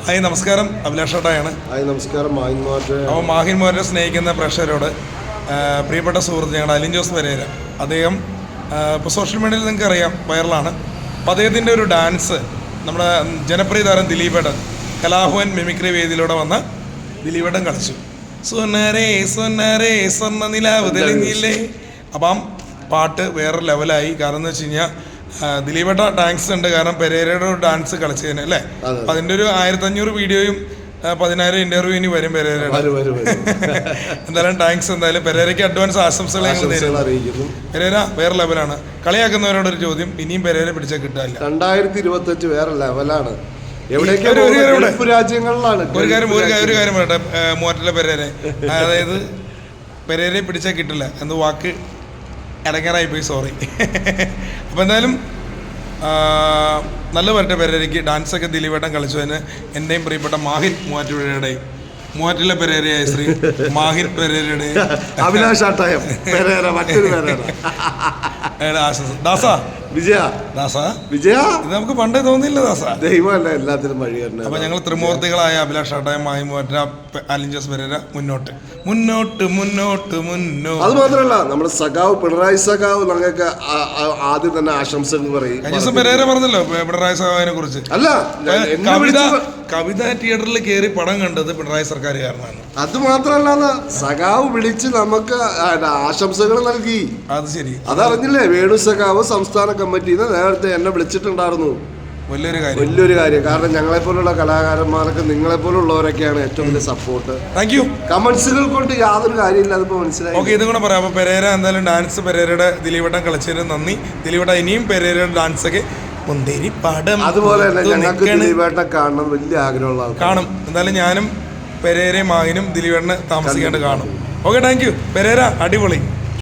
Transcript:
Hi നമസ്കാരം, Abhilash ഏട്ടായാണ്. Hi നമസ്കാരം. അപ്പോൾ മാഹിൻ മോഹനെ സ്നേഹിക്കുന്ന പ്രേക്ഷകരോട് പ്രിയപ്പെട്ട സുഹൃത്ത് ഞങ്ങളുടെ അലിൻ ജോസ് പെരേര, അദ്ദേഹം ഇപ്പോൾ സോഷ്യൽ മീഡിയയിൽ നിങ്ങൾക്ക് അറിയാം വൈറലാണ്. അപ്പോൾ അദ്ദേഹത്തിൻ്റെ ഒരു ഡാൻസ് നമ്മുടെ ജനപ്രിയ താരം ദിലീപേട്ടൻ കലാഭവൻ മിമിക്രി വേദിയിലൂടെ വന്ന് ദിലീപേട്ടൻ കളിച്ചു. സ്വന്നരേ സ്വന്നരേ സ്വർണ്ണ നിലാവ് തെളിഞ്ഞില്ലേ. അപ്പം പാട്ട് വേറെ ലെവലായി. കാരണം എന്ന് വെച്ച് കഴിഞ്ഞാൽ ദിലീപേട്ട ടാങ്ക്സ് ഉണ്ട്, കാരണം പെരേരയുടെ ഒരു ഡാൻസ് കളിച്ചതിന് അല്ലേ. അപ്പം അതിൻ്റെ ഒരു 1500 വീഡിയോയും 10,000 ഇൻ്റർവ്യൂ ഇനി വരും പെരേരയുടെ. എന്തായാലും ടാങ്ക്സ്. എന്തായാലും പെരേരയ്ക്ക് അഡ്വാൻസ് ആശംസകൾ ഞങ്ങൾ തരുന്നു. പെരേര വേറെ ലെവലാണ്. കളിയാക്കുന്നവരോടൊരു ചോദ്യം, ഇനിയും പെരേര പിടിച്ചാൽ കിട്ടാനില്ല. 2025 വേറെ ലെവലാണ്. രാജ്യങ്ങളിലാണ്. ഒരു കാര്യം പറയട്ടെ, മൂവാറ്റിലെ പെരേര, അതായത് പെരേരയെ പിടിച്ചാൽ കിട്ടില്ല എന്ന് വാക്ക് ഇടങ്ങാറായിപ്പോയി, സോറി. അപ്പോൾ എന്തായാലും നല്ല വരട്ടെ പെരേരയ്ക്ക്. ഡാൻസൊക്കെ ദിലീപേട്ടൻ കളിച്ചതിന് എൻ്റെയും പ്രിയപ്പെട്ട മാഹിൻ മൂവാറ്റുപുഴയുടെയും മൂവാറ്റിലെ പെരേരയായ ശ്രീ മാഹിൻ പെരേരയുടെ അഭിലാഷ് ആശംസ. ദാസ വിജയ ഇത് നമുക്ക് പണ്ടേ തോന്നിയില്ല ദാസ. ദൈവമല്ല എല്ലാത്തിനും വഴി. അപ്പൊ ഞങ്ങൾ ത്രിമൂർത്തികളായ അഭിലാഷ് ആട്ടായം, മാഹി മൂവാറ്റ, അലിൻ ജോസ് പെരേര മുന്നോട്ട് മുന്നോട്ട് മുന്നോട്ട് മുന്നോട്ട്. അത് മാത്രമല്ല നമ്മുടെ സഖാവ് പിണറായി സഖാവ് ഞങ്ങൾക്ക് ആദ്യം തന്നെ ആശംസകൾ പറയും. കഴിഞ്ഞ പെരേര പറഞ്ഞല്ലോ പിണറായി സഖാവിനെ കുറിച്ച്. അല്ല, കവിത തിയേറ്ററിൽ കയറി പടം കണ്ടത് പിണറായി സർക്കാർ കാരണമാണ്. അത് മാത്രമല്ല സഖാവ് വിളിച്ച് നമുക്ക് ആശംസകൾ നൽകി. അത് ശരി. അതറിഞ്ഞില്ലേ, വേണു സഖാവ് സംസ്ഥാന കമ്മിറ്റിയിൽ നിന്ന് നേരത്തെ എന്നെ വിളിച്ചിട്ടുണ്ടായിരുന്നു. വലിയൊരു കാര്യം. കാരണം ഞങ്ങളെപ്പോലുള്ള കലാകാരന്മാർക്ക് നിങ്ങളെപ്പോലുള്ളവരൊക്കെയാണ് ഏറ്റവും വലിയ സപ്പോർട്ട്. Thank you. കമന്റ്സുകൾ കൊണ്ട് യാതൊരു കാര്യമില്ല, അതിപ്പോ മനസ്സിലായി. ഓക്കെ, ഇതും കൂടെ പറയാം. അപ്പോൾ പെരേര എന്തായാലും ഡാൻസ് പെരേരയുടെ ദിലീപേട്ടൻ കളിച്ചതിന് നന്ദി. ദിലീപേട്ട ഇനിയും പെരേരയുടെ ഡാൻസൊക്കെ മുന്തിരി പാടം. അതുപോലെ തന്നെ ഞങ്ങൾക്ക് ദിലീപേട്ടനെ കാണണം വലിയ ആഗ്രഹമുള്ള കാണും. എന്തായാലും ഞാനും പെരേരയും മാഹിനും ദിലീപേട്ടനെ താമസിക്കാണ്ട് കാണും. ഓക്കെ, താങ്ക് യു പെരേര, അടിപൊളി.